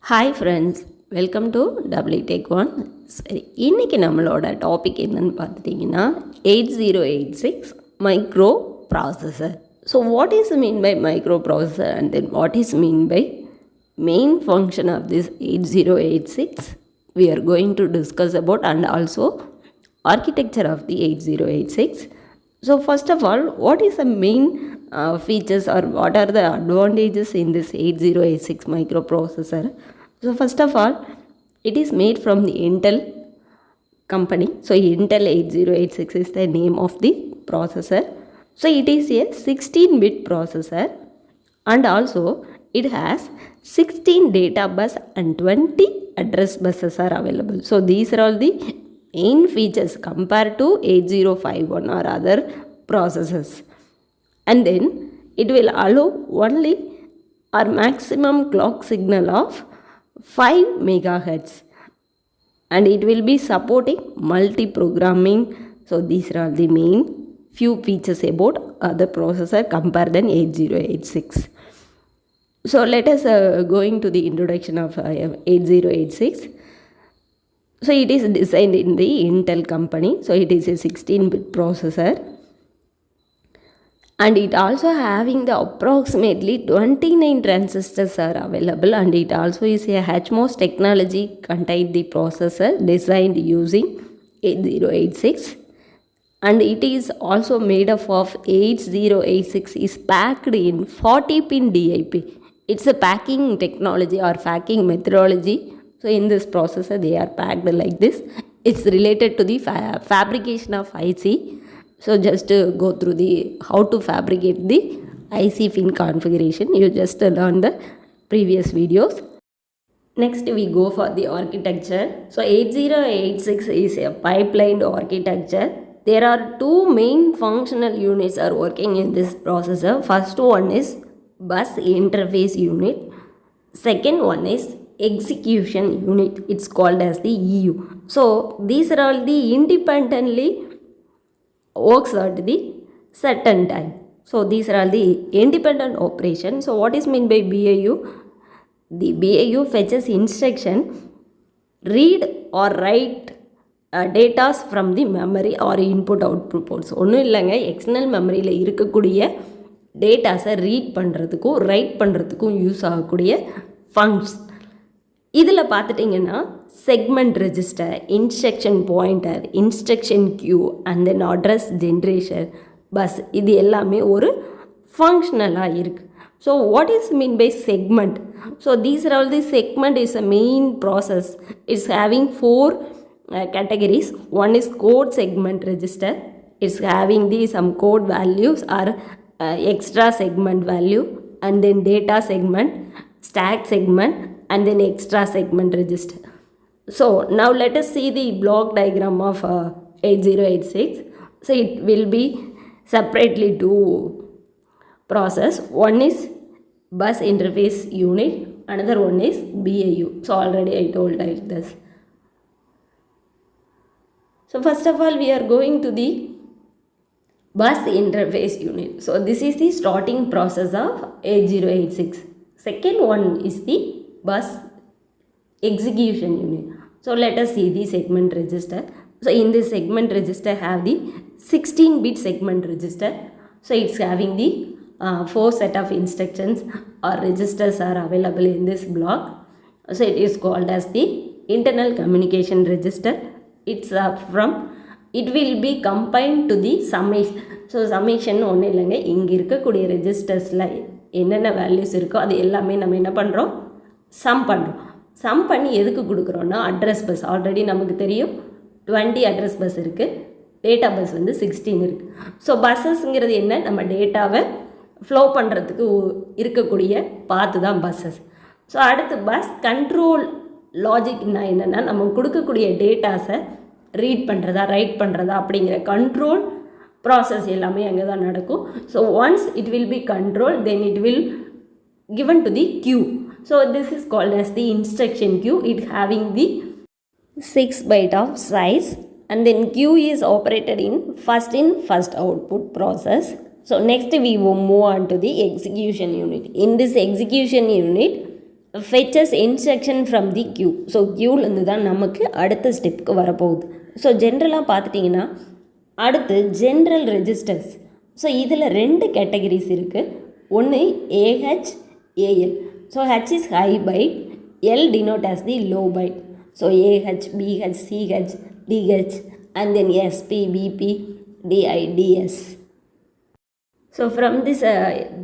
Hi friends, welcome to TECQ. சரி, இன்றைக்கி நம்மளோட டாபிக் என்னன்னு பார்த்துட்டிங்கன்னா 8086 microprocessor. So what is mean by microprocessor and then what is mean by main function of this 8086 we are going to discuss about, and also architecture of the 8086. So first of all, what is the main features or what are the advantages in this 8086 microprocessor? So first of all, it is made from the Intel company. So Intel 8086 is the name of the processor. So it is a 16-bit processor, and also it has 16 data bus and 20 address buses are available. So these are all the main features compared to 8051 or other processors. And then it will allow only our maximum clock signal of 5 megahertz, and it will be supporting multi-programming. So these are all the main few features about other processor compared than 8086. So let us going to the introduction of 8086. So it is designed in the Intel company. So it is a 16-bit processor, and it also having the approximately 29 transistors are available, and it also is a HMOS technology contained the processor designed using 8086, and it is also made up of 8086 is packed in 40-pin DIP. It's a packing technology or packing methodology. So in this processor they are packed like this. It's related to the fabrication of IC. So just go through the how to fabricate the IC pin configuration. You just learn the previous videos. Next we go for the architecture. So 8086 is a pipelined architecture. There are two main functional units are working in this processor. First one is bus interface unit. Second one is execution unit. It's called as the EU. So these are all the independently works at the certain time. So these are all the independent operation. So what is mean by BAU? The BAU fetches instruction, read or write data from the memory or input output ports. ஒன்றும் இல்லைங்க, external மெமரியில் இருக்கக்கூடிய டேட்டாஸை read பண்ணுறதுக்கும் write பண்ணுறதுக்கும் use ஆகக்கூடிய function. இதில் பார்த்துட்டிங்கன்னா segment register, instruction pointer, instruction queue, and then address generation bus, இது எல்லாமே ஒரு ஃபங்க்ஷனலாக இருக்குது. So what is mean by segment? So these are all the segment is a main process. It's having 4 categories. One is code segment register. It's having the some code values or extra segment value, and then data segment, stack segment, and then extra segment register. So now let us see the block diagram of 8086. So it will be separately two process. One is bus interface unit, another one is BAU. So already I told like this. So first of all we are going to the bus interface unit. So this is the starting process of 8086. Second one is the bus execution unit. So let us see the segment register. So in this segment register have the 16-bit segment register. So it's having the 4 set of instructions or registers are available in this block. So it is called as the internal communication register. It's it will be combined to the summation. So summation ஒன்றும் இல்லைங்க, இங்கே இருக்கக்கூடிய ரெஜிஸ்டர்ஸில் என்னென்ன values இருக்கோ அது எல்லாமே நம்ம என்ன பண்ணுறோம், சம் பண்ணுறோம். சம் பண்ணி எதுக்கு கொடுக்குறோன்னா அட்ரஸ் பஸ். ஆல்ரெடி நமக்கு தெரியும் 20 அட்ரஸ் பஸ் இருக்குது, டேட்டா பஸ் வந்து 16 இருக்குது. ஸோ பஸ்ஸஸ்ங்கிறது என்ன, நம்ம டேட்டாவை ஃப்ளோ பண்ணுறதுக்கு இருக்கக்கூடிய பார்த்து தான் பஸ்ஸஸ். ஸோ அடுத்து பஸ் கண்ட்ரோல் லாஜிக்னா என்னென்னா, நம்ம கொடுக்கக்கூடிய டேட்டாஸை ரீட் பண்ணுறதா ரைட் பண்ணுறதா அப்படிங்கிற கண்ட்ரோல் ப்ராசஸ் எல்லாமே அங்கே தான் நடக்கும். So once it will B control, then it will given to the queue. So this is called as the instruction queue. It having the 6 byte of size, and then queue is operated in first output process. So next we will move on to the execution unit. In this execution unit fetches instruction from the queue. So க்யூலேருந்து தான் நமக்கு அடுத்த ஸ்டெப்புக்கு வரப்போகுது. So ஜென்ரலாக பார்த்துட்டிங்கன்னா அடுத்து general registers. So இதில் 2 கேட்டகரிஸ் இருக்குது. ஒன்று AH, AL. So H is high byte, L denote as the low byte. So AH, BH, CH, DH and then SP, BP, DI, DS. So from this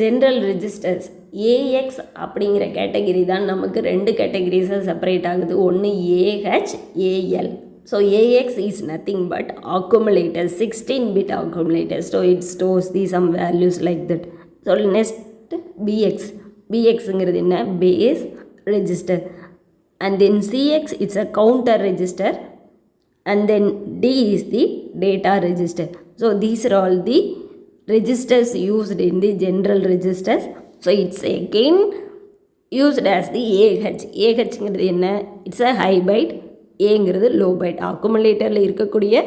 general registers AX அப்படிங்கிற category தான் நமக்கு 2 கேட்டகிரிஸாக separate ஆகுது. ஒன்று AH, AL. So AX is nothing but accumulator, 16-bit accumulator. So it stores the sum values like that. So next BX. பிஎக்ஸுங்கிறது என்ன? Base register. And then CX it's a counter register. And then D is the data register. So these are all the registers used in the general registers. So it's again used as the AH. AHங்கிறது என்ன? It's a high byte. Aங்கிறது low byte. அக்குமுலேட்டரில் இருக்கக்கூடிய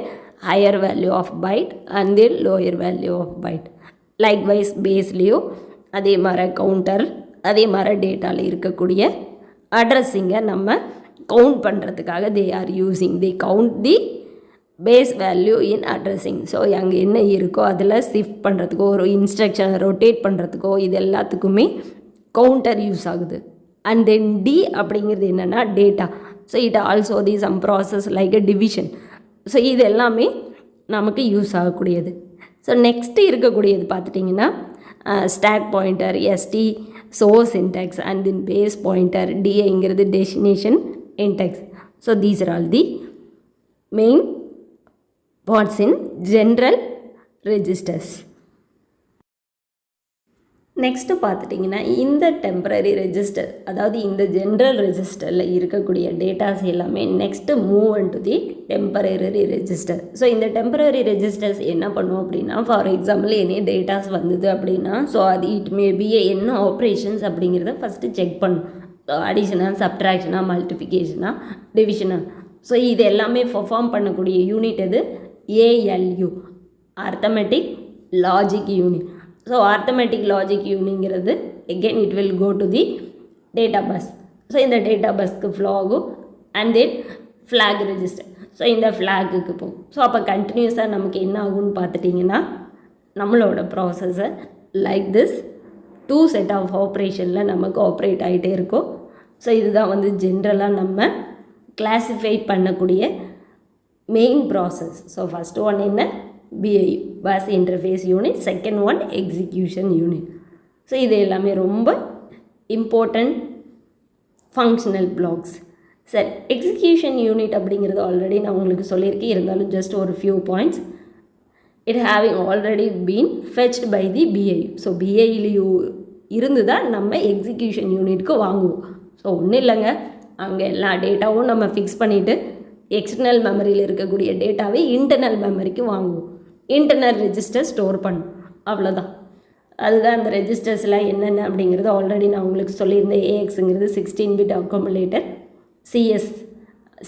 higher value of byte and then lower value of byte. Likewise பேஸ்லேயும் அதே மாதிரி counter, அதே மாதிரி டேட்டாவில் இருக்கக்கூடிய அட்ரஸிங்கை நம்ம count பண்ணுறதுக்காக they count the base value in addressing. So அங்கே என்ன இருக்கோ அதில் ஷிஃப்ட் பண்ணுறதுக்கோ ஒரு இன்ஸ்ட்ரக்ஷனை ரொட்டேட் பண்ணுறதுக்கோ இது எல்லாத்துக்குமே கவுண்டர் யூஸ் ஆகுது. அண்ட் தென் டி அப்படிங்கிறது என்னென்னா data. So it also the sum process like a division. So இது எல்லாமே நமக்கு யூஸ் ஆகக்கூடியது. ஸோ நெக்ஸ்ட்டு இருக்கக்கூடியது பார்த்துட்டிங்கன்னா stack pointer, SD source index and then base pointer, டிஐங்கிறது destination index. So these are all the main parts in general registers. Next பார்த்துட்டிங்கன்னா இந்த temporary register, அதாவது இந்த ஜென்ரல் ரெஜிஸ்டரில் இருக்கக்கூடிய டேட்டாஸ் எல்லாமே next move an to the temporary register. So இந்த temporary registers என்ன பண்ணும் அப்படின்னா, ஃபார் எக்ஸாம்பிள் எனி டேட்டாஸ் வந்தது அப்படின்னா, ஸோ அது இட் மேபி என்ன ஆப்ரேஷன்ஸ் அப்படிங்கிறத ஃபஸ்ட்டு செக் பண்ணும். அடிஷனா, சப்ட்ராக்ஷனா, மல்டிஃபிகேஷனா, டிவிஷனா. ஸோ இது எல்லாமே பர்ஃபார்ம் பண்ணக்கூடிய யூனிட் எது? ALU, arithmetic logic unit. So arithmetic logic யூனிங்கிறது again it will go to the data bus. So இந்த டேட்டா பஸ்க்கு ஃப்ளாகும் and then flag register. So இந்த ஃப்ளாகுக்கு போகும். ஸோ அப்போ கண்டினியூஸாக நமக்கு என்ன ஆகும்னு பார்த்துட்டிங்கன்னா நம்மளோட processor like this 2 set of ஆப்ரேஷனில் நமக்கு ஆப்ரேட் ஆகிட்டே இருக்கும். ஸோ இதுதான் வந்து ஜென்ரலாக நம்ம கிளாஸிஃபை பண்ணக்கூடிய main process. So first one என்ன? BIU, bus interface unit. Second one execution unit. So இது எல்லாமே ரொம்ப இம்பார்ட்டண்ட் ஃபங்க்ஷனல் பிளாக்ஸ். சரி, எக்ஸிக்யூஷன் யூனிட் அப்படிங்கிறது ஆல்ரெடி நான் உங்களுக்கு சொல்லியிருக்கேன். இருந்தாலும் ஜஸ்ட் ஒரு few points. it having already been fetched by the BIU. So பிஐலையு இருந்து தான் நம்ம எக்ஸிக்யூஷன் யூனிட்க்கு வாங்குவோம். ஸோ ஒன்றும் இல்லைங்க, அங்கே எல்லா டேட்டாவும் நம்ம ஃபிக்ஸ் பண்ணிவிட்டு எக்ஸ்டர்னல் மெமரியில் இருக்கக்கூடிய டேட்டாவை இன்டர்னல் மெமரிக்கு வாங்குவோம். இன்டர்னல் ரெஜிஸ்டர் ஸ்டோர் பண்ணும், அவ்வளோதான். அதுதான் அந்த ரெஜிஸ்டர்ஸ்லாம் என்னென்ன அப்படிங்கிறது ஆல்ரெடி நான் உங்களுக்கு சொல்லியிருந்தேன். ஏஎக்ஸுங்கிறது 16-bit accumulator,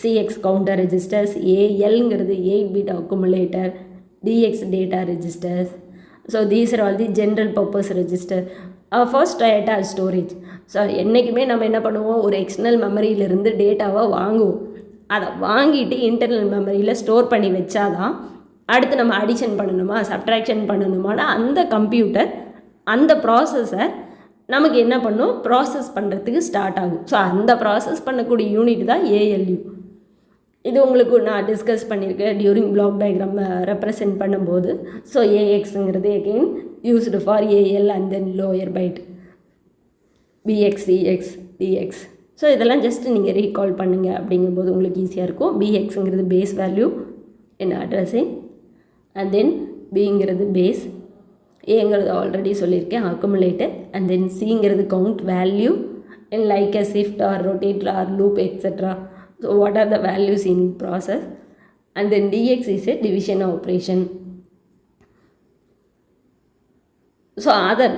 CX counter registers, ஏஎல்ங்கிறது 8-bit accumulator, DX data registers. So these are all the general purpose register. First data storage. So என்றைக்குமே நம்ம என்ன பண்ணுவோம், ஒரு எக்ஸ்டர்னல் மெமரியிலிருந்து டேட்டாவை வாங்குவோம். அதை வாங்கிட்டு இன்டர்னல் மெமரியில் ஸ்டோர் பண்ணி வச்சாதான் அடுத்து நம்ம அடிஷன் பண்ணணுமா, சப்ட்ராக்ஷன் பண்ணணுமானா அந்த கம்ப்யூட்டர், அந்த ப்ராசஸர் நமக்கு என்ன பண்ணும், ப்ராசஸ் பண்ணுறதுக்கு ஸ்டார்ட் ஆகும். ஸோ அந்த ப்ராசஸ் பண்ணக்கூடிய யூனிட் தான் ஏஎல்யூ. இது உங்களுக்கு நான் டிஸ்கஸ் பண்ணியிருக்கேன் டியூரிங் பிளாக் டயக்ராம் ரெப்ரசென்ட் பண்ணும்போது. ஸோ ஏஎக்ஸுங்கிறது again used for AL and then lower byte, BX, CX, DX. So இதெல்லாம் ஜஸ்ட் நீங்கள் ரீகால் பண்ணுங்க அப்படிங்கும்போது உங்களுக்கு ஈஸியாக இருக்கும். பிஎக்ஸுங்கிறது base value in addressing and then பிங்கிறது பேஸ், ஏங்கிறது ஆல்ரெடி சொல்லியிருக்கேன் அக்குமுலேட்டர், அண்ட் தென் சிங்கிறது count value and like a shift or rotate or loop etcetera. So what are the values in process? And then DX is a division operation. So other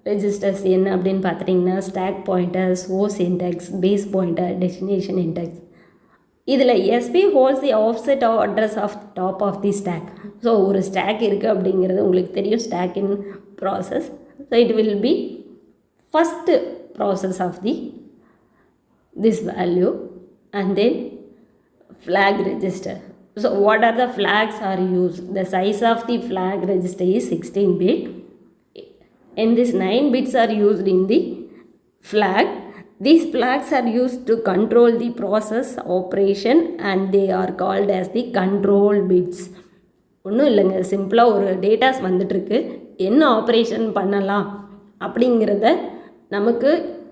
registers என்ன அப்படின்னு பார்த்துட்டிங்கன்னா stack pointer, source index, base pointer, destination index. இதில் SP holds the offset of address of top of the stack. So ஒரு stack இருக்குது அப்படிங்கிறது உங்களுக்கு தெரியும், stack in process. So it will be first process of the this value, and then flag register. So what are the flags are used? The size of the flag register is 16 bit, and these 9 bits are used in the flag. These flags are used to control the process operation and they are called as the control bits. ஒன்றும் இல்லைங்க, சிம்பிளாக ஒரு datas வந்துட்டுருக்கு, என்ன operation பண்ணலாம் அப்படிங்கிறத நமக்கு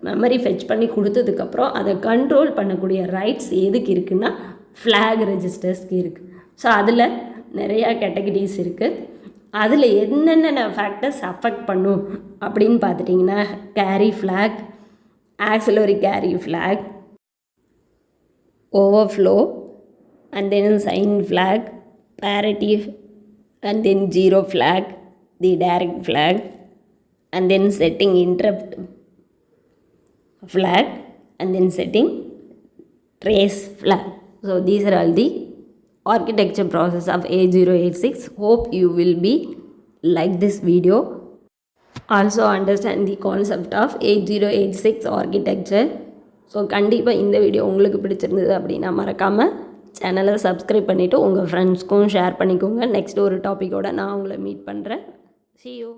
memory fetch பண்ணி கொடுத்ததுக்கப்புறம் அதை கண்ட்ரோல் பண்ணக்கூடிய ரைட்ஸ் எதுக்கு இருக்குன்னா ஃப்ளாக் ரெஜிஸ்டர்ஸ்க்கு இருக்குது. ஸோ அதில் நிறையா கேட்டகரிஸ் இருக்குது. அதில் என்னென்ன ஃபேக்டர்ஸ் அஃபெக்ட் பண்ணும் அப்படின்னு பார்த்துட்டிங்கன்னா carry flag, auxiliary carry flag, overflow, and then sign flag, parity, and then zero flag, the direct flag, and then setting interrupt flag, and then setting trace flag. So these are all the architecture process of 8086. Hope you will be like this video. Also understand the concept of 8086 architecture. So கண்டிப்பாக இந்த video உங்களுக்கு பிடிச்சிருந்தது அப்படின்னா மறக்காமல் சேனலை subscribe பண்ணிவிட்டு உங்கள் ஃப்ரெண்ட்ஸ்க்கும் ஷேர் பண்ணிக்கோங்க. நெக்ஸ்ட் ஒரு டாப்பிக்கோடு நான் உங்களை மீட் பண்ணுறேன். See you.